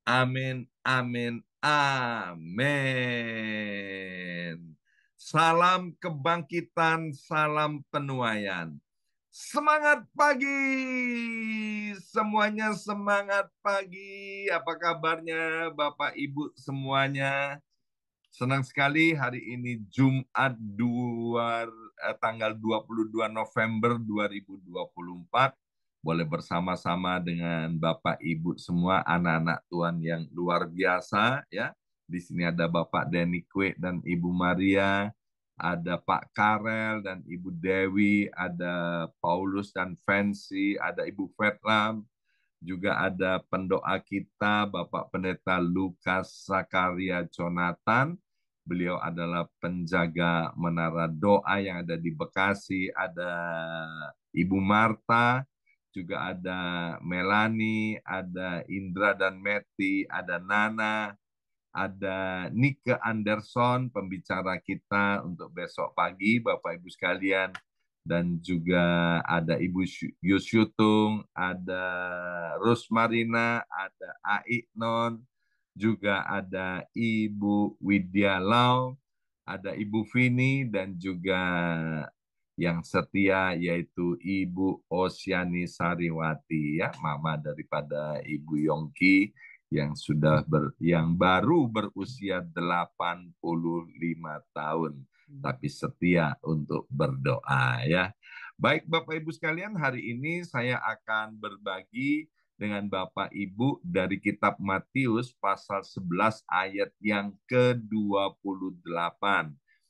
Amin, amin, amin. Salam kebangkitan, salam penuaian. Semangat pagi, semuanya semangat pagi. Apa kabarnya Bapak Ibu semuanya? Senang sekali hari ini Jumat tanggal 22 November 2024. Boleh bersama-sama dengan Bapak Ibu semua anak-anak Tuhan yang luar biasa ya. Di sini ada Bapak Denny Kwe dan Ibu Maria, ada Pak Karel dan Ibu Dewi, ada Paulus dan Fancy, ada Ibu Vetlam, juga ada pendoa kita, Bapak Pendeta Lukas Zakaria Jonathan. Beliau adalah penjaga menara doa yang ada di Bekasi. Ada Ibu Marta, juga ada Melani, ada Indra dan Meti, ada Nana, ada Nike Anderson, pembicara kita untuk besok pagi, Bapak Ibu sekalian. Dan juga ada Ibu Yusyutung, ada Rosmarina, ada Aiknon, juga ada Ibu Widya Lau, ada Ibu Vini, dan juga yang setia yaitu Ibu Osyani Sariwati, ya, mama daripada Ibu Yongki yang yang baru berusia 85 tahun tapi setia untuk berdoa, ya. Baik Bapak Ibu sekalian, hari ini saya akan berbagi dengan Bapak Ibu dari kitab Matius pasal 11 ayat yang ke-28.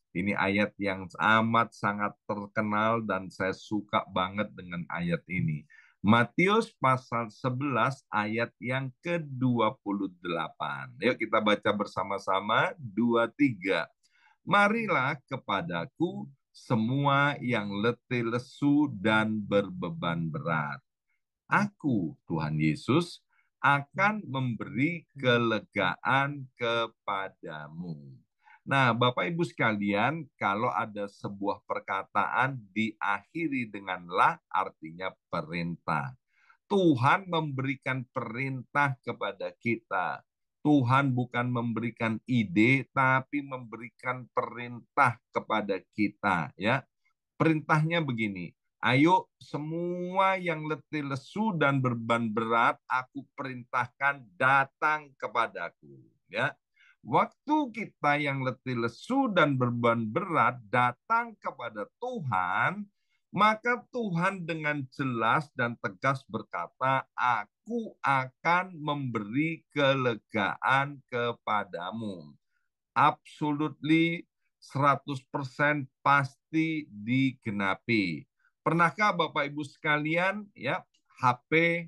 Ini ayat yang amat sangat terkenal dan saya suka banget dengan ayat ini. Matius pasal 11 ayat yang ke-28. Yuk kita baca bersama-sama, 2, 3. Marilah kepadaku semua yang letih lesu dan berbeban berat. Aku, Tuhan Yesus, akan memberi kelegaan kepadamu. Nah, Bapak Ibu sekalian, kalau ada sebuah perkataan diakhiri dengan lah, artinya perintah. Tuhan memberikan perintah kepada kita. Tuhan bukan memberikan ide, tapi memberikan perintah kepada kita, ya. Perintahnya begini, ayo semua yang letih lesu dan beban berat, aku perintahkan datang kepadaku. Ya, waktu kita yang letih lesu dan beban berat datang kepada Tuhan, maka Tuhan dengan jelas dan tegas berkata, aku akan memberi kelegaan kepadamu. Absolutely 100% pasti digenapi. Pernahkah Bapak Ibu sekalian, ya, HP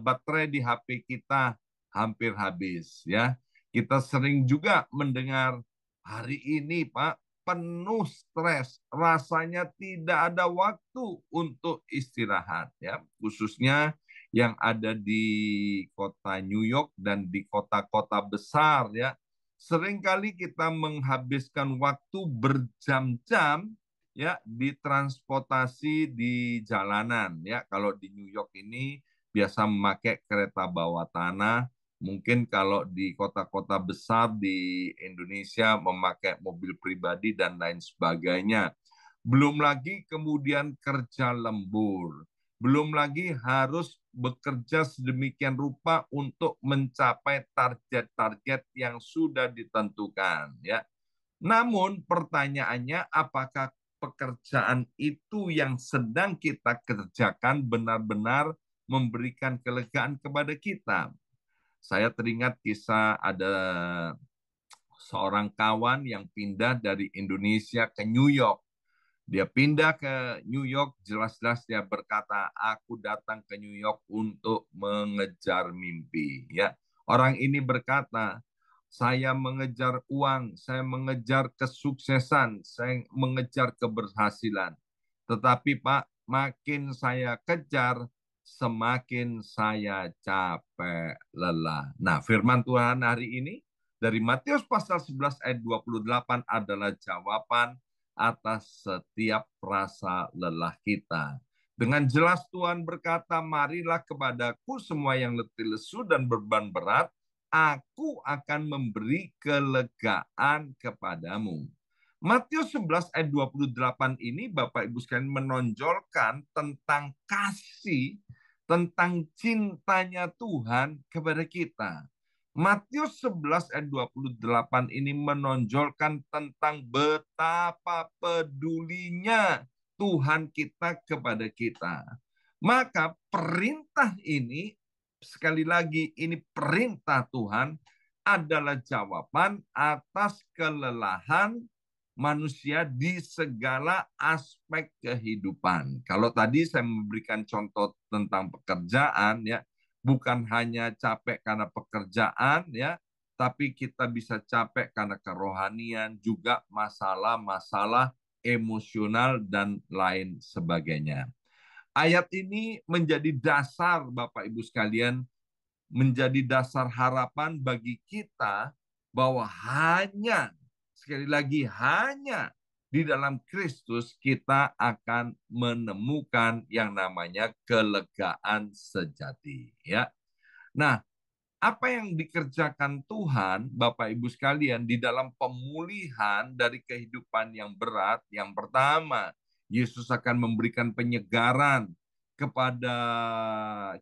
baterai di HP kita hampir habis, ya. Kita sering juga mendengar hari ini Pak penuh stres, rasanya tidak ada waktu untuk istirahat, ya. Khususnya yang ada di kota New York dan di kota-kota besar, ya. Seringkali kita menghabiskan waktu berjam-jam, ya, di transportasi di jalanan, ya. Kalau di New York ini biasa memakai kereta bawah tanah, mungkin kalau di kota-kota besar di Indonesia memakai mobil pribadi dan lain sebagainya. Belum lagi kemudian kerja lembur. Belum lagi harus bekerja sedemikian rupa untuk mencapai target-target yang sudah ditentukan, ya. Namun pertanyaannya, apakah pekerjaan itu yang sedang kita kerjakan benar-benar memberikan kelegaan kepada kita? Saya teringat kisah ada seorang kawan yang pindah dari Indonesia ke New York. Dia pindah ke New York, jelas-jelas dia berkata, aku datang ke New York untuk mengejar mimpi. Ya, orang ini berkata, saya mengejar uang, saya mengejar kesuksesan, saya mengejar keberhasilan. Tetapi Pak, makin saya kejar, semakin saya capek, lelah. Nah, firman Tuhan hari ini dari Matius pasal 11 ayat 28 adalah jawaban atas setiap rasa lelah kita. Dengan jelas Tuhan berkata, marilah kepadaku semua yang letih lesu dan beban berat, aku akan memberi kelegaan kepadamu. Matius 11 ayat 28 ini Bapak Ibu sekalian menonjolkan tentang kasih, tentang cintanya Tuhan kepada kita. Matius 11 ayat 28 ini menonjolkan tentang betapa pedulinya Tuhan kita kepada kita. Maka perintah ini, sekali lagi ini perintah Tuhan, adalah jawaban atas kelelahan manusia di segala aspek kehidupan. Kalau tadi saya memberikan contoh tentang pekerjaan, ya, bukan hanya capek karena pekerjaan, ya, tapi kita bisa capek karena kerohanian, juga masalah-masalah emosional dan lain sebagainya. Ayat ini menjadi dasar Bapak Ibu sekalian, menjadi dasar harapan bagi kita bahwa hanya, sekali lagi, hanya di dalam Kristus kita akan menemukan yang namanya kelegaan sejati. Ya, nah, apa yang dikerjakan Tuhan, Bapak Ibu sekalian, di dalam pemulihan dari kehidupan yang berat, yang pertama, Yesus akan memberikan penyegaran kepada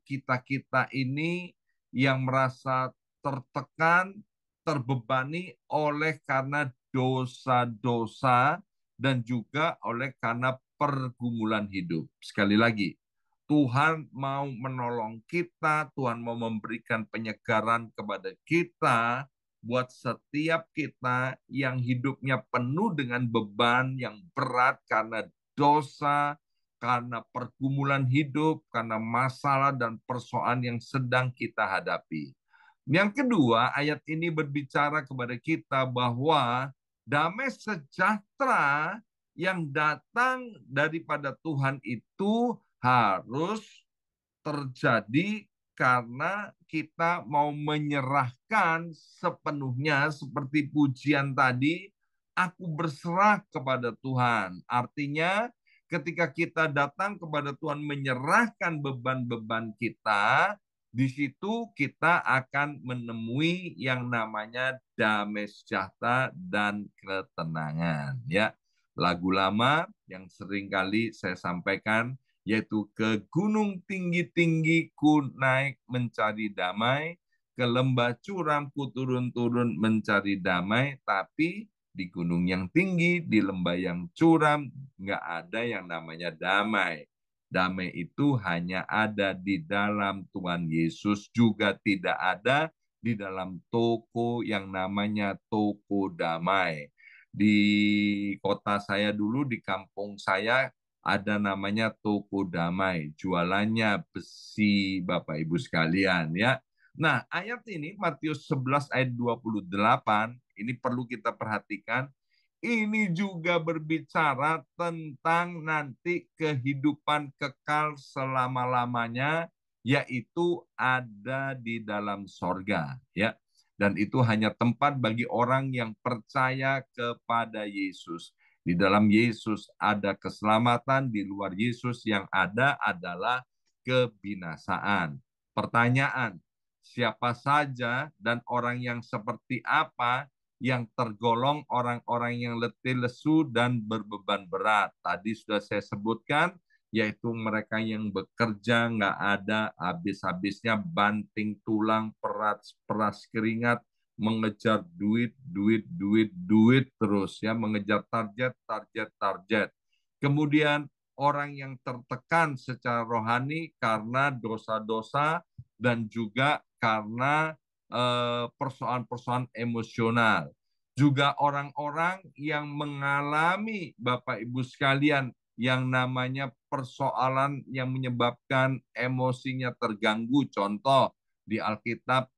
kita-kita ini yang merasa tertekan, terbebani oleh karena dosa-dosa dan juga oleh karena pergumulan hidup. Sekali lagi, Tuhan mau menolong kita, Tuhan mau memberikan penyegaran kepada kita, buat setiap kita yang hidupnya penuh dengan beban yang berat karena dosa, karena pergumulan hidup, karena masalah dan persoalan yang sedang kita hadapi. Yang kedua, ayat ini berbicara kepada kita bahwa damai sejahtera yang datang daripada Tuhan itu harus terjadi karena kita mau menyerahkan sepenuhnya seperti pujian tadi, aku berserah kepada Tuhan. Artinya ketika kita datang kepada Tuhan menyerahkan beban-beban kita, di situ kita akan menemui yang namanya damai sejahtera dan ketenangan. Ya, lagu lama yang sering kali saya sampaikan, yaitu ke gunung tinggi-tinggi ku naik mencari damai, ke lembah curam ku turun-turun mencari damai, tapi di gunung yang tinggi, di lembah yang curam, nggak ada yang namanya damai. Damai itu hanya ada di dalam Tuhan Yesus, juga tidak ada di dalam toko yang namanya toko damai. Di kota saya dulu, di kampung saya, ada namanya toko damai, jualannya besi Bapak Ibu sekalian, ya. Nah, ayat ini Matius 11 ayat 28 ini perlu kita perhatikan. Ini juga berbicara tentang nanti kehidupan kekal selama-lamanya, yaitu ada di dalam sorga, ya. Dan itu hanya tempat bagi orang yang percaya kepada Yesus. Di dalam Yesus ada keselamatan, di luar Yesus yang ada adalah kebinasaan. Pertanyaan, siapa saja dan orang yang seperti apa yang tergolong orang-orang yang letih, lesu, dan berbeban berat? Tadi sudah saya sebutkan, yaitu mereka yang bekerja nggak ada habis-habisnya, banting tulang, peras keringat, mengejar duit, duit, duit, duit terus, ya, mengejar target, target, target. Kemudian orang yang tertekan secara rohani karena dosa-dosa dan juga karena persoalan-persoalan emosional. Juga orang-orang yang mengalami, Bapak Ibu sekalian, yang namanya persoalan yang menyebabkan emosinya terganggu. Contoh, di Alkitab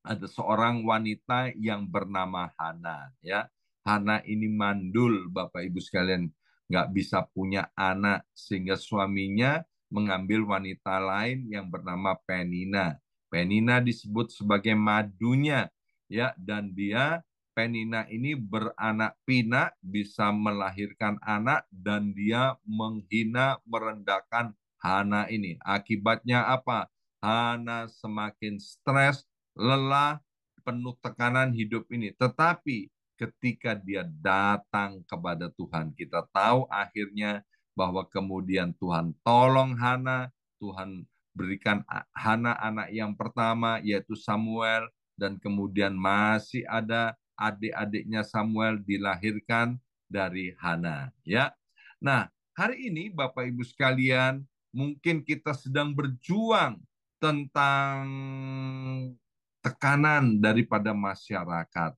ada seorang wanita yang bernama Hana, ya. Hana ini mandul, Bapak Ibu sekalian, nggak bisa punya anak sehingga suaminya mengambil wanita lain yang bernama Penina. Penina disebut sebagai madunya, ya, dan dia, Penina ini beranak pinak, bisa melahirkan anak, dan dia menghina, merendahkan Hana ini. Akibatnya apa? Hana semakin stres, lelah, penuh tekanan hidup ini. Tetapi ketika dia datang kepada Tuhan, kita tahu akhirnya bahwa kemudian Tuhan tolong Hana, Tuhan berikan Hana anak yang pertama yaitu Samuel, dan kemudian masih ada adik-adiknya Samuel dilahirkan dari Hana, ya. Nah, hari ini Bapak Ibu sekalian, mungkin kita sedang berjuang tentang tekanan daripada masyarakat,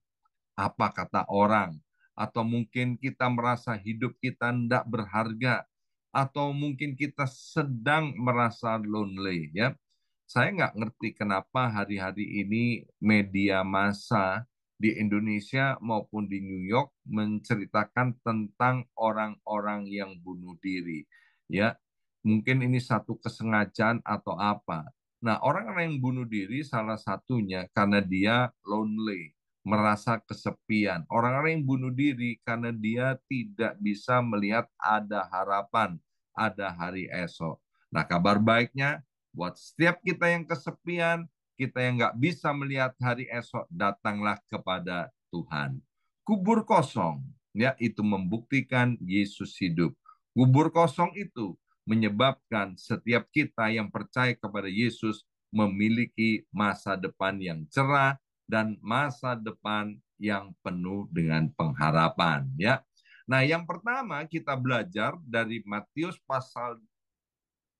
apa kata orang, atau mungkin kita merasa hidup kita tidak berharga, atau mungkin kita sedang merasa lonely, ya. Saya nggak ngerti kenapa hari-hari ini media massa di Indonesia maupun di New York menceritakan tentang orang-orang yang bunuh diri, ya. Mungkin ini satu kesengajaan atau apa. Nah, orang-orang yang bunuh diri salah satunya karena dia lonely, merasa kesepian. Orang-orang yang bunuh diri karena dia tidak bisa melihat ada harapan, ada hari esok. Nah, kabar baiknya buat setiap kita yang kesepian, kita yang nggak bisa melihat hari esok, datanglah kepada Tuhan. Kubur kosong, ya, itu membuktikan Yesus hidup. Kubur kosong itu menyebabkan setiap kita yang percaya kepada Yesus memiliki masa depan yang cerah dan masa depan yang penuh dengan pengharapan, ya. Nah, yang pertama kita belajar dari Matius pasal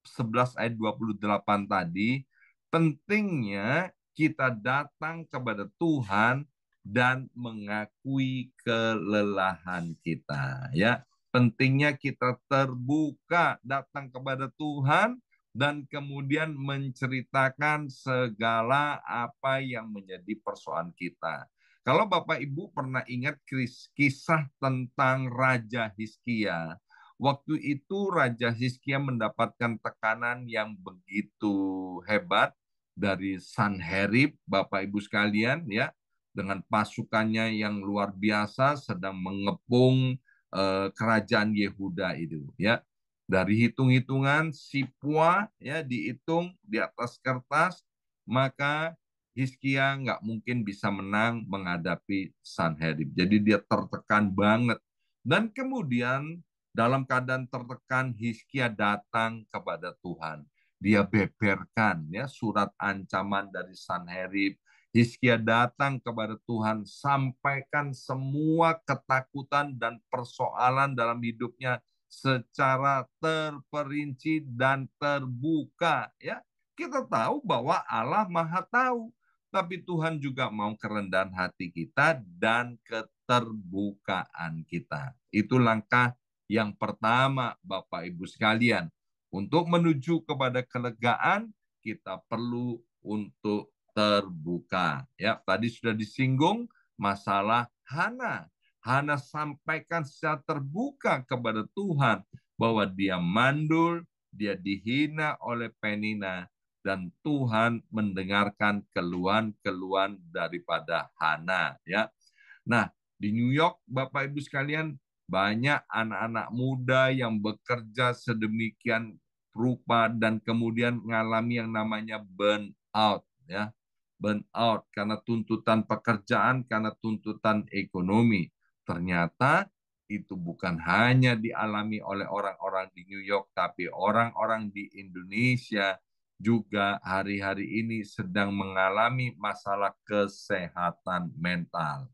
11 ayat 28 tadi, pentingnya kita datang kepada Tuhan dan mengakui kelelahan kita, ya. Pentingnya kita terbuka datang kepada Tuhan dan kemudian menceritakan segala apa yang menjadi persoalan kita. Kalau Bapak Ibu pernah ingat kisah tentang Raja Hizkia, waktu itu Raja Hizkia mendapatkan tekanan yang begitu hebat dari Sanherib, Bapak Ibu sekalian, ya, dengan pasukannya yang luar biasa sedang mengepung kerajaan Yehuda itu, ya. Dari hitung-hitungan Sipwa, ya, dihitung di atas kertas, maka Hizkia nggak mungkin bisa menang menghadapi Sanherib. Jadi dia tertekan banget. Dan kemudian dalam keadaan tertekan, Hizkia datang kepada Tuhan. Dia beberkan, ya, surat ancaman dari Sanherib. Hizkia datang kepada Tuhan, sampaikan semua ketakutan dan persoalan dalam hidupnya secara terperinci dan terbuka, ya. Kita tahu bahwa Allah Maha Tahu, tapi Tuhan juga mau kerendahan hati kita dan keterbukaan kita. Itu langkah yang pertama, Bapak Ibu sekalian. Untuk menuju kepada kelegaan, kita perlu untuk terbuka. Ya, tadi sudah disinggung masalah Hana. Hana sampaikan secara terbuka kepada Tuhan bahwa dia mandul, dia dihina oleh Penina, dan Tuhan mendengarkan keluhan-keluhan daripada Hana, ya. Nah, di New York, Bapak Ibu sekalian, banyak anak-anak muda yang bekerja sedemikian rupa dan kemudian mengalami yang namanya burnout, ya. Burnout karena tuntutan pekerjaan, karena tuntutan ekonomi. Ternyata itu bukan hanya dialami oleh orang-orang di New York, tapi orang-orang di Indonesia juga hari-hari ini sedang mengalami masalah kesehatan mental.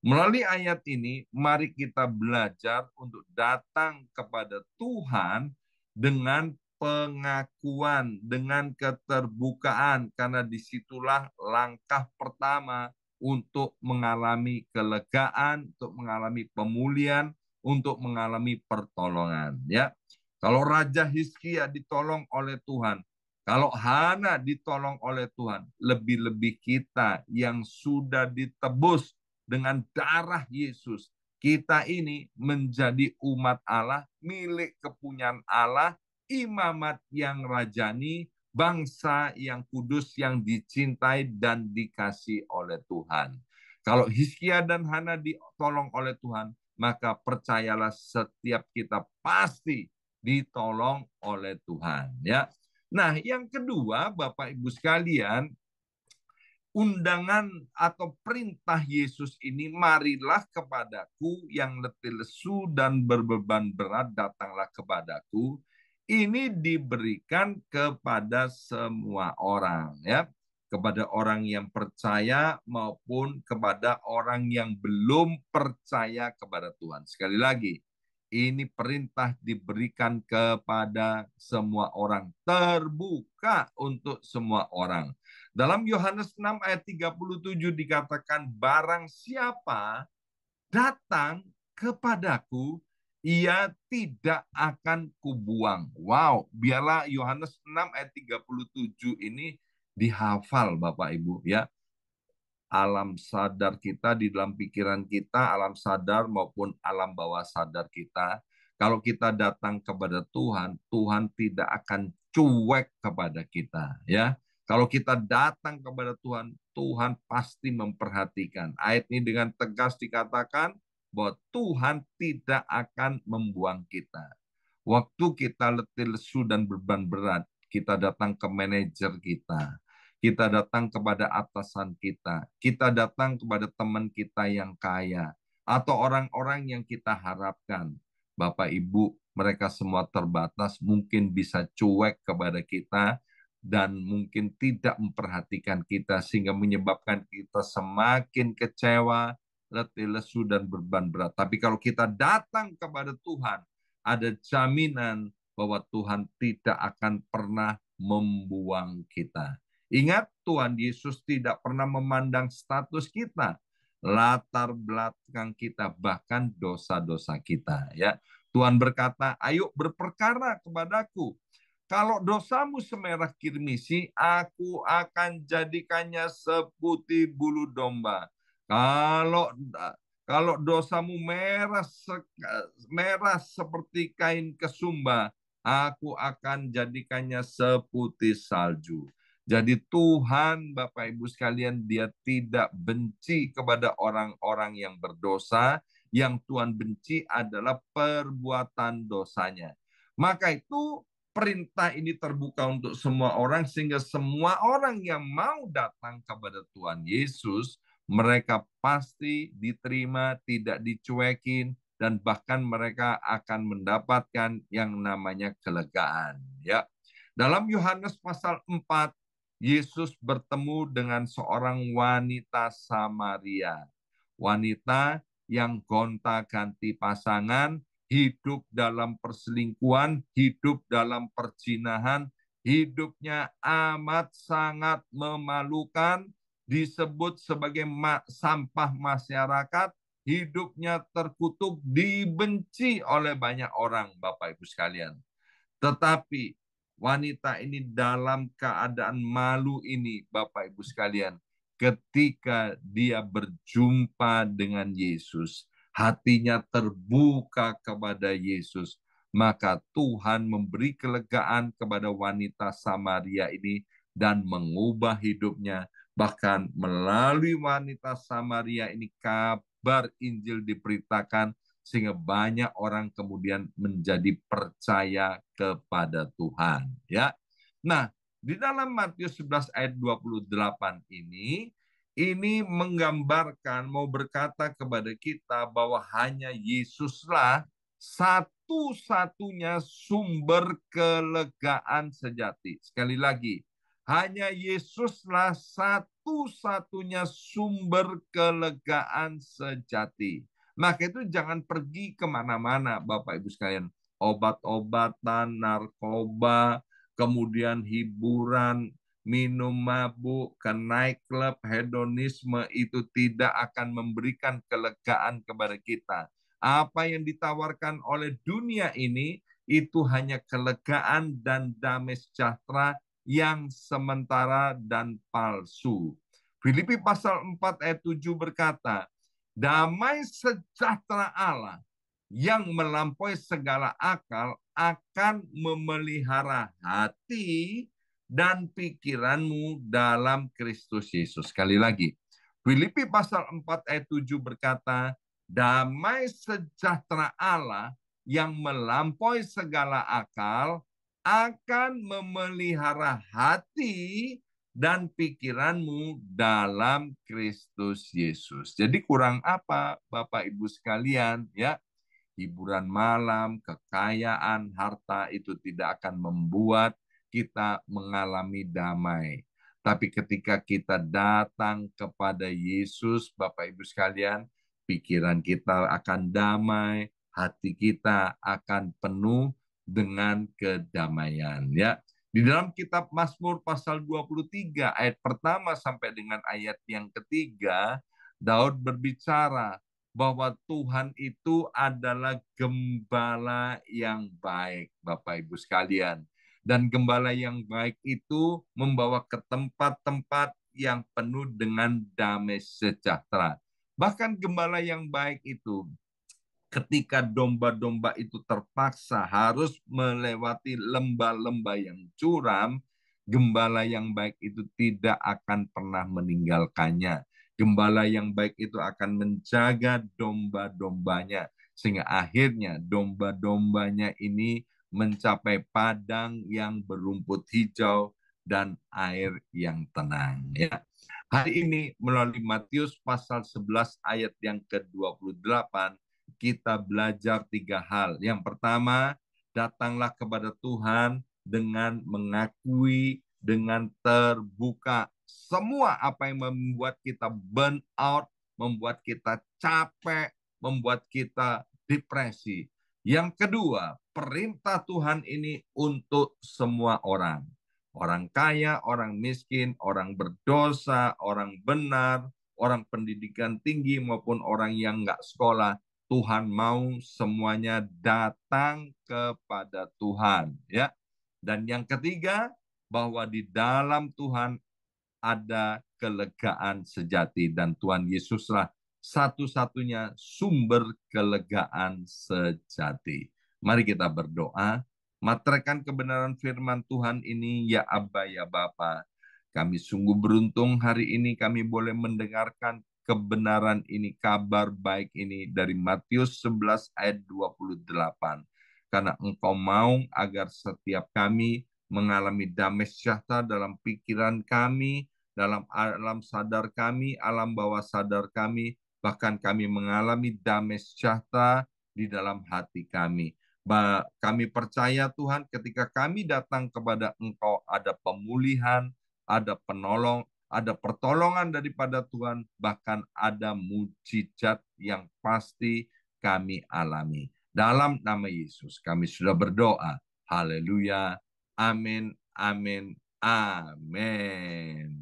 Melalui ayat ini, mari kita belajar untuk datang kepada Tuhan dengan pengakuan, dengan keterbukaan, karena disitulah langkah pertama untuk mengalami kelegaan, untuk mengalami pemulihan, untuk mengalami pertolongan. Ya, kalau Raja Hizkia ditolong oleh Tuhan, kalau Hana ditolong oleh Tuhan, lebih-lebih kita yang sudah ditebus dengan darah Yesus, kita ini menjadi umat Allah, milik kepunyaan Allah, imamat yang rajani, bangsa yang kudus, yang dicintai dan dikasih oleh Tuhan. Kalau Hizkia dan Hana ditolong oleh Tuhan, maka percayalah setiap kita pasti ditolong oleh Tuhan, ya. Nah, yang kedua, Bapak Ibu sekalian, undangan atau perintah Yesus ini, marilah kepadaku yang letih lesu dan berbeban berat, datanglah kepadaku. Ini diberikan kepada semua orang, ya, kepada orang yang percaya maupun kepada orang yang belum percaya kepada Tuhan. Sekali lagi, ini perintah diberikan kepada semua orang, terbuka untuk semua orang. Dalam Yohanes 6 ayat 37 dikatakan, barang siapa datang kepadaku, ia tidak akan kubuang. Wow, biarlah Yohanes 6 ayat 37 ini dihafal Bapak Ibu, ya. Alam sadar kita, di dalam pikiran kita, alam sadar maupun alam bawah sadar kita. Kalau kita datang kepada Tuhan, Tuhan tidak akan cuek kepada kita, ya. Kalau kita datang kepada Tuhan, Tuhan pasti memperhatikan. Ayat ini dengan tegas dikatakan bahwa Tuhan tidak akan membuang kita. Waktu kita letih lesu dan beban berat, kita datang ke manajer kita datang kepada atasan kita datang kepada teman kita yang kaya, atau orang-orang yang kita harapkan. Bapak Ibu, mereka semua terbatas, mungkin bisa cuek kepada kita, dan mungkin tidak memperhatikan kita, sehingga menyebabkan kita semakin kecewa, letih lesu, dan beban berat. Tapi kalau kita datang kepada Tuhan, ada jaminan bahwa Tuhan tidak akan pernah membuang kita. Ingat, Tuhan Yesus tidak pernah memandang status kita, latar belakang kita, bahkan dosa-dosa kita. Ya, Tuhan berkata, ayo berperkara kepadaku. Kalau dosamu semerah kirmisi, aku akan jadikannya seputih bulu domba. Kalau kalau dosamu merah seperti kain kesumba, aku akan jadikannya seputih salju. Jadi Tuhan, Bapak Ibu sekalian, dia tidak benci kepada orang-orang yang berdosa. Yang Tuhan benci adalah perbuatan dosanya. Maka itu perintah ini terbuka untuk semua orang, sehingga semua orang yang mau datang kepada Tuhan Yesus, mereka pasti diterima, tidak dicuekin, dan bahkan mereka akan mendapatkan yang namanya kelegaan. Ya. Dalam Yohanes pasal 4, Yesus bertemu dengan seorang wanita Samaria. Wanita yang gonta-ganti pasangan, hidup dalam perselingkuhan, hidup dalam perzinahan, hidupnya amat sangat memalukan, disebut sebagai sampah masyarakat, hidupnya terkutuk, dibenci oleh banyak orang, Bapak Ibu sekalian. Tetapi wanita ini dalam keadaan malu ini, Bapak Ibu sekalian, ketika dia berjumpa dengan Yesus, hatinya terbuka kepada Yesus, maka Tuhan memberi kelegaan kepada wanita Samaria ini dan mengubah hidupnya. Bahkan melalui wanita Samaria ini kabar Injil diberitakan, sehingga banyak orang kemudian menjadi percaya kepada Tuhan. Ya. Nah, di dalam Matius 11 ayat 28 ini menggambarkan, mau berkata kepada kita bahwa hanya Yesuslah satu-satunya sumber kelegaan sejati. Sekali lagi, hanya Yesuslah satu-satunya sumber kelegaan sejati. Maka itu jangan pergi kemana-mana, Bapak Ibu sekalian. Obat-obatan, narkoba, kemudian hiburan, minum mabuk, ke night club, hedonisme itu tidak akan memberikan kelegaan kepada kita. Apa yang ditawarkan oleh dunia ini itu hanya kelegaan dan damai sejahtera yang sementara dan palsu. Filipi pasal 4 ayat 7 berkata, damai sejahtera Allah yang melampaui segala akal akan memelihara hati dan pikiranmu dalam Kristus Yesus. Sekali lagi, Filipi pasal 4 ayat 7 berkata, damai sejahtera Allah yang melampaui segala akal akan memelihara hati dan pikiranmu dalam Kristus Yesus. Jadi kurang apa Bapak Ibu sekalian ya? Hiburan malam, kekayaan, harta itu tidak akan membuat kita mengalami damai. Tapi ketika kita datang kepada Yesus, Bapak Ibu sekalian, pikiran kita akan damai, hati kita akan penuh dengan kedamaian. Ya, di dalam kitab Mazmur pasal 23 ayat pertama sampai dengan ayat yang ketiga, Daud berbicara bahwa Tuhan itu adalah gembala yang baik, Bapak Ibu sekalian. Dan gembala yang baik itu membawa ke tempat-tempat yang penuh dengan damai sejahtera. Bahkan gembala yang baik itu ketika domba-domba itu terpaksa harus melewati lembah-lembah yang curam, gembala yang baik itu tidak akan pernah meninggalkannya. Gembala yang baik itu akan menjaga domba-dombanya, sehingga akhirnya domba-dombanya ini mencapai padang yang berumput hijau dan air yang tenang. Ya. Hari ini melalui Matius pasal 11 ayat yang ke-28, kita belajar tiga hal. Yang pertama, datanglah kepada Tuhan dengan mengakui, dengan terbuka. Semua apa yang membuat kita burn out, membuat kita capek, membuat kita depresi. Yang kedua, perintah Tuhan ini untuk semua orang. Orang kaya, orang miskin, orang berdosa, orang benar, orang pendidikan tinggi maupun orang yang nggak sekolah. Tuhan mau semuanya datang kepada Tuhan, ya. Dan yang ketiga, bahwa di dalam Tuhan ada kelegaan sejati dan Tuhan Yesuslah satu-satunya sumber kelegaan sejati. Mari kita berdoa, materaikan kebenaran firman Tuhan ini, ya Abba, ya Bapa. Kami sungguh beruntung hari ini kami boleh mendengarkan kebenaran ini, kabar baik ini dari Matius 11 ayat 28. Karena Engkau mau agar setiap kami mengalami damai sejahtera dalam pikiran kami, dalam alam sadar kami, alam bawah sadar kami, bahkan kami mengalami damai sejahtera di dalam hati kami. Kami percaya Tuhan ketika kami datang kepada Engkau ada pemulihan, ada penolong, ada pertolongan daripada Tuhan, bahkan ada mujizat yang pasti kami alami. Dalam nama Yesus kami sudah berdoa. Haleluya. Amin, amin, amin.